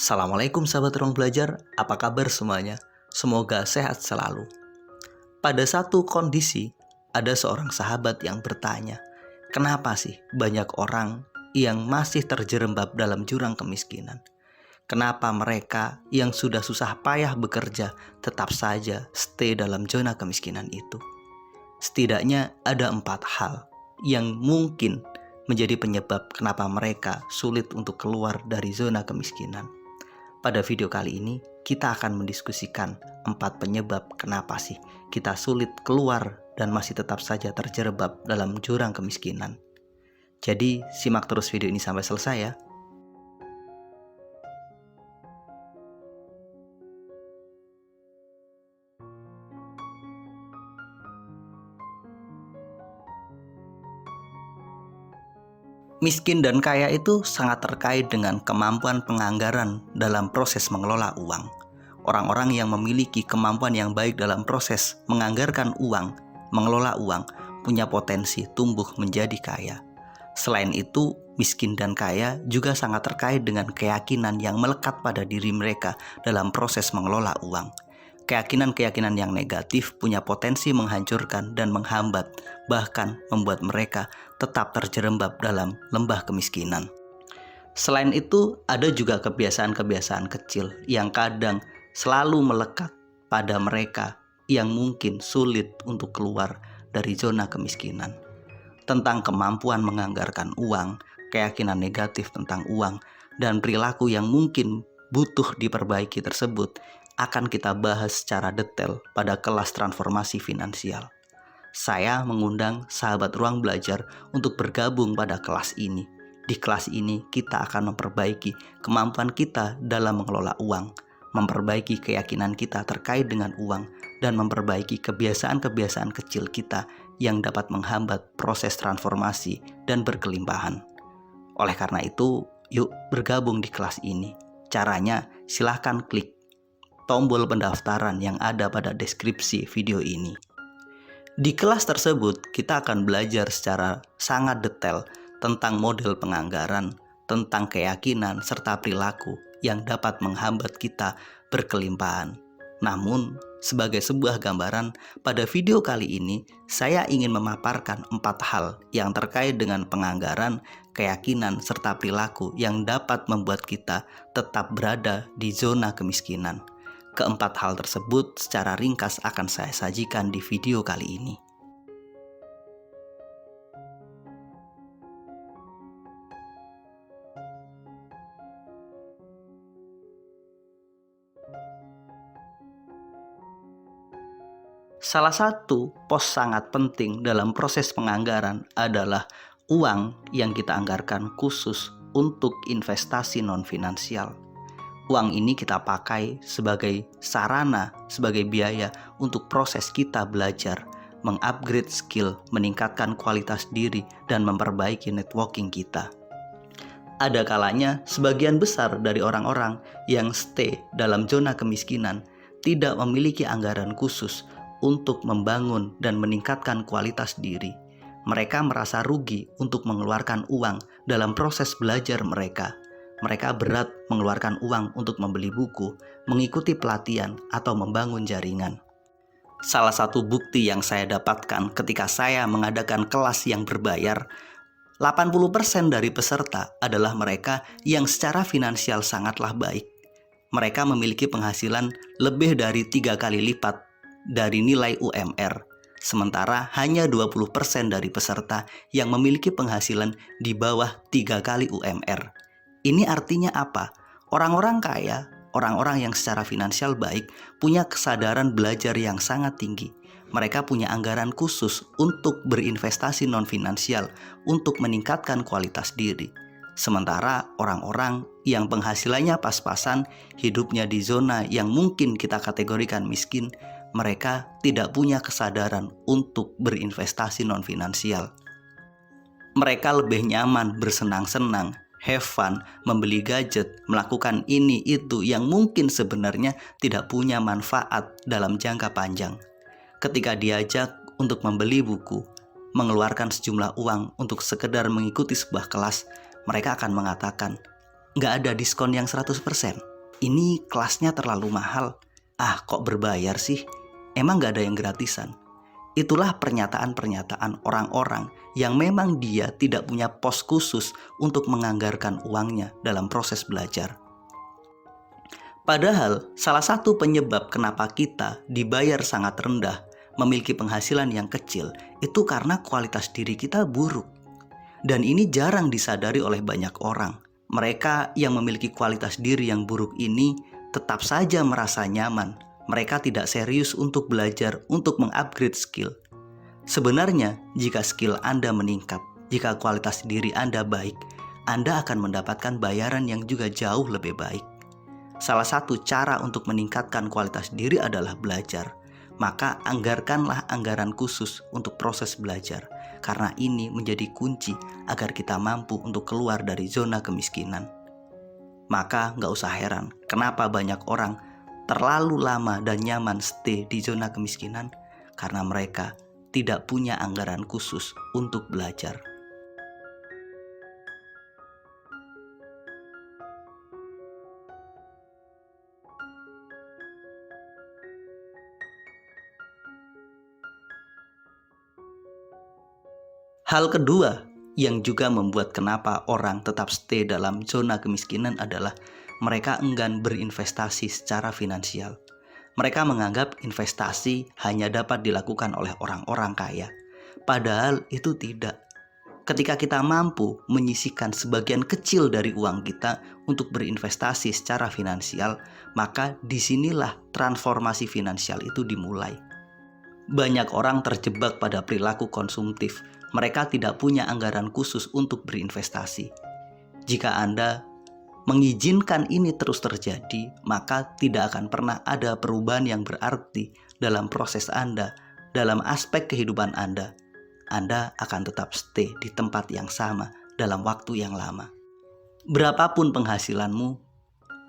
Assalamualaikum sahabat ruang belajar, apa kabar semuanya? Semoga sehat selalu. Pada satu kondisi, ada seorang sahabat yang bertanya, kenapa sih banyak orang yang masih terjerembab dalam jurang kemiskinan? Kenapa mereka yang sudah susah payah bekerja tetap saja stay dalam zona kemiskinan itu? Setidaknya ada 4 hal yang mungkin menjadi penyebab kenapa mereka sulit untuk keluar dari zona kemiskinan. Pada video kali ini, kita akan mendiskusikan 4 penyebab kenapa sih kita sulit keluar dan masih tetap saja terjerembab dalam jurang kemiskinan. Jadi, simak terus video ini sampai selesai ya. Miskin dan kaya itu sangat terkait dengan kemampuan penganggaran dalam proses mengelola uang. Orang-orang yang memiliki kemampuan yang baik dalam proses menganggarkan uang, mengelola uang, punya potensi tumbuh menjadi kaya. Selain itu, miskin dan kaya juga sangat terkait dengan keyakinan yang melekat pada diri mereka dalam proses mengelola uang. Keyakinan-keyakinan yang negatif punya potensi menghancurkan dan menghambat, bahkan membuat mereka tetap terjerembab dalam lembah kemiskinan. Selain itu, ada juga kebiasaan-kebiasaan kecil yang kadang selalu melekat pada mereka yang mungkin sulit untuk keluar dari zona kemiskinan. Tentang kemampuan menganggarkan uang, keyakinan negatif tentang uang, dan perilaku yang mungkin butuh diperbaiki tersebut akan kita bahas secara detail pada kelas transformasi finansial. Saya mengundang sahabat ruang belajar untuk bergabung pada kelas ini. Di kelas ini kita akan memperbaiki kemampuan kita dalam mengelola uang, memperbaiki keyakinan kita terkait dengan uang, dan memperbaiki kebiasaan-kebiasaan kecil kita yang dapat menghambat proses transformasi dan berkelimpahan. Oleh karena itu, yuk bergabung di kelas ini. Caranya, silahkan klik tombol pendaftaran yang ada pada deskripsi video ini. Di kelas tersebut, kita akan belajar secara sangat detail tentang model penganggaran, tentang keyakinan, serta perilaku yang dapat menghambat kita berkelimpahan. Namun, sebagai sebuah gambaran, pada video kali ini, saya ingin memaparkan 4 hal yang terkait dengan penganggaran, keyakinan, serta perilaku yang dapat membuat kita tetap berada di zona kemiskinan. Keempat hal tersebut secara ringkas akan saya sajikan di video kali ini. Salah satu pos sangat penting dalam proses penganggaran adalah uang yang kita anggarkan khusus untuk investasi non-finansial. Uang ini kita pakai sebagai sarana, sebagai biaya untuk proses kita belajar, mengupgrade skill, meningkatkan kualitas diri, dan memperbaiki networking kita. Ada kalanya sebagian besar dari orang-orang yang stay dalam zona kemiskinan tidak memiliki anggaran khusus untuk membangun dan meningkatkan kualitas diri. Mereka merasa rugi untuk mengeluarkan uang dalam proses belajar mereka. Mereka berat mengeluarkan uang untuk membeli buku, mengikuti pelatihan, atau membangun jaringan. Salah satu bukti yang saya dapatkan ketika saya mengadakan kelas yang berbayar, 80% dari peserta adalah mereka yang secara finansial sangatlah baik. Mereka memiliki penghasilan lebih dari 3 kali lipat dari nilai UMR. Sementara hanya 20% dari peserta yang memiliki penghasilan di bawah 3 kali UMR. Ini artinya apa? Orang-orang kaya, orang-orang yang secara finansial baik, punya kesadaran belajar yang sangat tinggi. Mereka punya anggaran khusus untuk berinvestasi non-finansial untuk meningkatkan kualitas diri. Sementara orang-orang yang penghasilannya pas-pasan, hidupnya di zona yang mungkin kita kategorikan miskin, mereka tidak punya kesadaran untuk berinvestasi non-finansial. Mereka lebih nyaman bersenang-senang, have fun, membeli gadget, melakukan ini itu yang mungkin sebenarnya tidak punya manfaat dalam jangka panjang. Ketika diajak untuk membeli buku, mengeluarkan sejumlah uang untuk sekedar mengikuti sebuah kelas, mereka akan mengatakan, nggak ada diskon yang 100%. Ini kelasnya terlalu mahal. Ah, kok berbayar sih? Emang gak ada yang gratisan? Itulah pernyataan-pernyataan orang-orang yang memang dia tidak punya pos khusus untuk menganggarkan uangnya dalam proses belajar. Padahal salah satu penyebab kenapa kita dibayar sangat rendah, memiliki penghasilan yang kecil, itu karena kualitas diri kita buruk. Dan ini jarang disadari oleh banyak orang. Mereka yang memiliki kualitas diri yang buruk ini tetap saja merasa nyaman. Mereka tidak serius untuk belajar, untuk mengupgrade skill. Sebenarnya, jika skill Anda meningkat, jika kualitas diri Anda baik, Anda akan mendapatkan bayaran yang juga jauh lebih baik. Salah satu cara untuk meningkatkan kualitas diri adalah belajar. Maka anggarkanlah anggaran khusus untuk proses belajar, karena ini menjadi kunci agar kita mampu untuk keluar dari zona kemiskinan. Maka nggak usah heran kenapa banyak orang terlalu lama dan nyaman stay di zona kemiskinan, karena mereka tidak punya anggaran khusus untuk belajar. Hal kedua yang juga membuat kenapa orang tetap stay dalam zona kemiskinan adalah mereka enggan berinvestasi secara finansial. Mereka menganggap investasi hanya dapat dilakukan oleh orang-orang kaya. Padahal itu tidak. Ketika kita mampu menyisihkan sebagian kecil dari uang kita untuk berinvestasi secara finansial, maka disinilah transformasi finansial itu dimulai. Banyak orang terjebak pada perilaku konsumtif. Mereka tidak punya anggaran khusus untuk berinvestasi. Jika Anda mengizinkan ini terus terjadi, maka tidak akan pernah ada perubahan yang berarti dalam proses Anda, dalam aspek kehidupan Anda. Anda akan tetap stay di tempat yang sama dalam waktu yang lama. Berapapun penghasilanmu,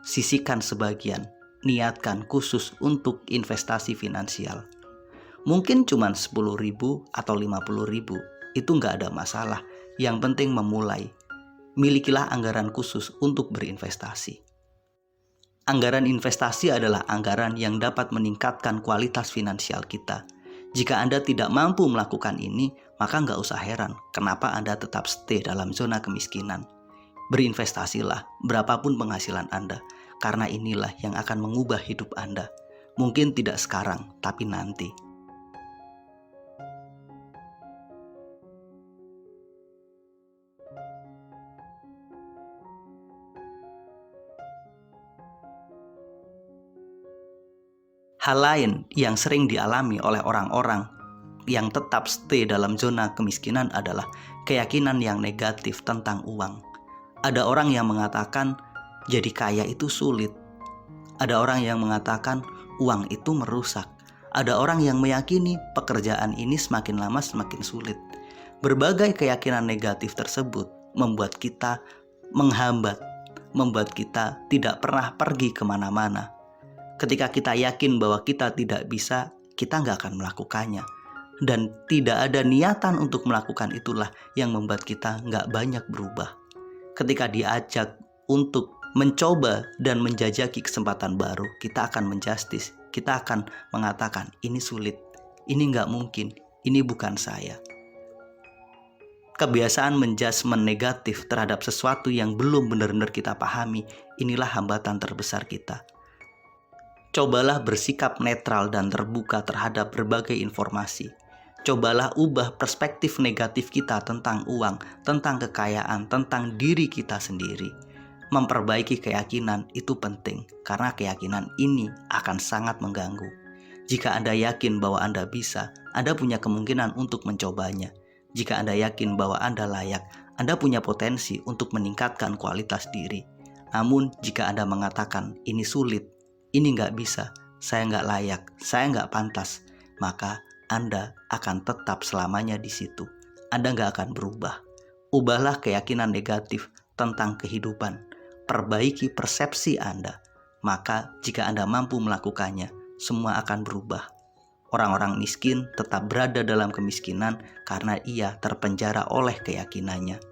sisihkan sebagian, niatkan khusus untuk investasi finansial. Mungkin cuma 10.000 atau 50.000, itu nggak ada masalah. Yang penting memulai. Milikilah anggaran khusus untuk berinvestasi. Anggaran investasi adalah anggaran yang dapat meningkatkan kualitas finansial kita. Jika Anda tidak mampu melakukan ini, maka nggak usah heran kenapa Anda tetap stay dalam zona kemiskinan. Berinvestasilah berapapun penghasilan Anda, karena inilah yang akan mengubah hidup Anda. Mungkin tidak sekarang, tapi nanti. Hal lain yang sering dialami oleh orang-orang yang tetap stay dalam zona kemiskinan adalah keyakinan yang negatif tentang uang. Ada orang yang mengatakan jadi kaya itu sulit. Ada orang yang mengatakan uang itu merusak. Ada orang yang meyakini pekerjaan ini semakin lama semakin sulit. Berbagai keyakinan negatif tersebut membuat kita menghambat, membuat kita tidak pernah pergi kemana-mana. Ketika kita yakin bahwa kita tidak bisa, kita nggak akan melakukannya. Dan tidak ada niatan untuk melakukan itulah yang membuat kita nggak banyak berubah. Ketika diajak untuk mencoba dan menjajaki kesempatan baru, kita akan menjustis. Kita akan mengatakan, ini sulit, ini nggak mungkin, ini bukan saya. Kebiasaan menjudgment negatif terhadap sesuatu yang belum benar-benar kita pahami, inilah hambatan terbesar kita. Cobalah bersikap netral dan terbuka terhadap berbagai informasi. Cobalah ubah perspektif negatif kita tentang uang, tentang kekayaan, tentang diri kita sendiri. Memperbaiki keyakinan itu penting, karena keyakinan ini akan sangat mengganggu. Jika Anda yakin bahwa Anda bisa, Anda punya kemungkinan untuk mencobanya. Jika Anda yakin bahwa Anda layak, Anda punya potensi untuk meningkatkan kualitas diri. Namun jika Anda mengatakan ini sulit, ini nggak bisa, saya nggak layak, saya nggak pantas, maka Anda akan tetap selamanya di situ. Anda nggak akan berubah. Ubahlah keyakinan negatif tentang kehidupan. Perbaiki persepsi Anda. Maka jika Anda mampu melakukannya, semua akan berubah. Orang-orang miskin tetap berada dalam kemiskinan karena ia terpenjara oleh keyakinannya.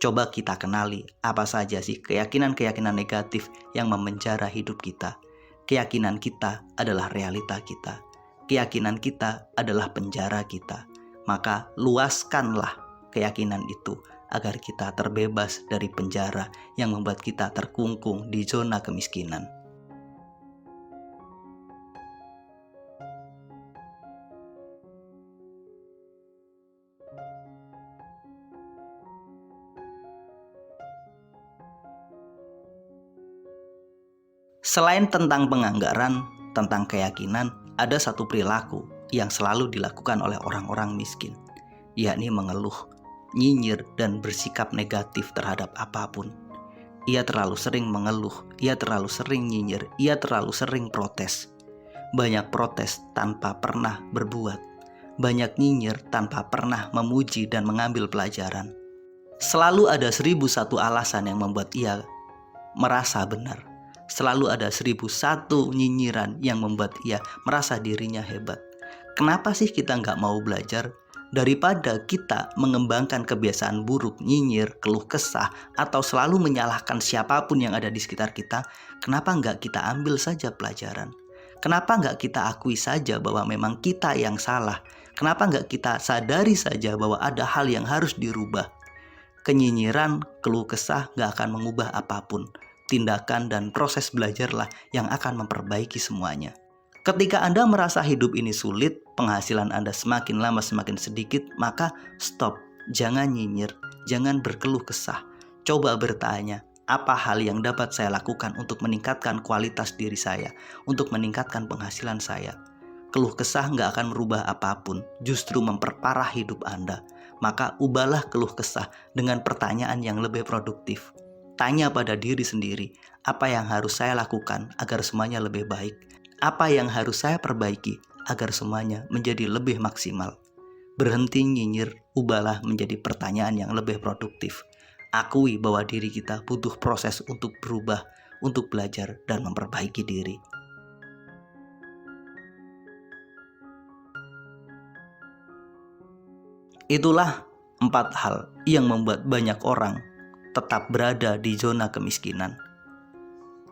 Coba kita kenali apa saja sih keyakinan-keyakinan negatif yang memenjara hidup kita. Keyakinan kita adalah realita kita. Keyakinan kita adalah penjara kita. Maka luaskanlah keyakinan itu agar kita terbebas dari penjara yang membuat kita terkungkung di zona kemiskinan. Selain tentang penganggaran, tentang keyakinan, ada satu perilaku yang selalu dilakukan oleh orang-orang miskin, yakni mengeluh, nyinyir, dan bersikap negatif terhadap apapun. Ia terlalu sering mengeluh, ia terlalu sering nyinyir, ia terlalu sering protes. Banyak protes tanpa pernah berbuat, banyak nyinyir tanpa pernah memuji dan mengambil pelajaran. Selalu ada 1001 alasan yang membuat ia merasa benar. Selalu ada 1001 nyinyiran yang membuat ia merasa dirinya hebat. Kenapa sih kita nggak mau belajar? Daripada kita mengembangkan kebiasaan buruk, nyinyir, keluh kesah, atau selalu menyalahkan siapapun yang ada di sekitar kita, kenapa nggak kita ambil saja pelajaran? Kenapa nggak kita akui saja bahwa memang kita yang salah? Kenapa nggak kita sadari saja bahwa ada hal yang harus dirubah? Kenyinyiran, keluh kesah nggak akan mengubah apapun. Tindakan dan proses belajarlah yang akan memperbaiki semuanya. Ketika Anda merasa hidup ini sulit, penghasilan Anda semakin lama semakin sedikit, maka stop. Jangan nyinyir, jangan berkeluh kesah. Coba bertanya, apa hal yang dapat saya lakukan untuk meningkatkan kualitas diri saya, untuk meningkatkan penghasilan saya? Keluh kesah nggak akan merubah apapun, justru memperparah hidup Anda. Maka ubahlah keluh kesah dengan pertanyaan yang lebih produktif. Tanya pada diri sendiri, apa yang harus saya lakukan agar semuanya lebih baik? Apa yang harus saya perbaiki agar semuanya menjadi lebih maksimal? Berhenti nyinyir, ubahlah menjadi pertanyaan yang lebih produktif. Akui bahwa diri kita butuh proses untuk berubah, untuk belajar dan memperbaiki diri. Itulah 4 hal yang membuat banyak orang tetap berada di zona kemiskinan.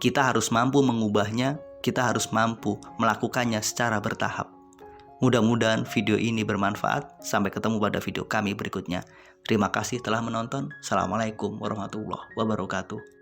Kita harus mampu mengubahnya, kita harus mampu melakukannya secara bertahap. Mudah-mudahan video ini bermanfaat. Sampai ketemu pada video kami berikutnya. Terima kasih telah menonton. Assalamualaikum warahmatullahi wabarakatuh.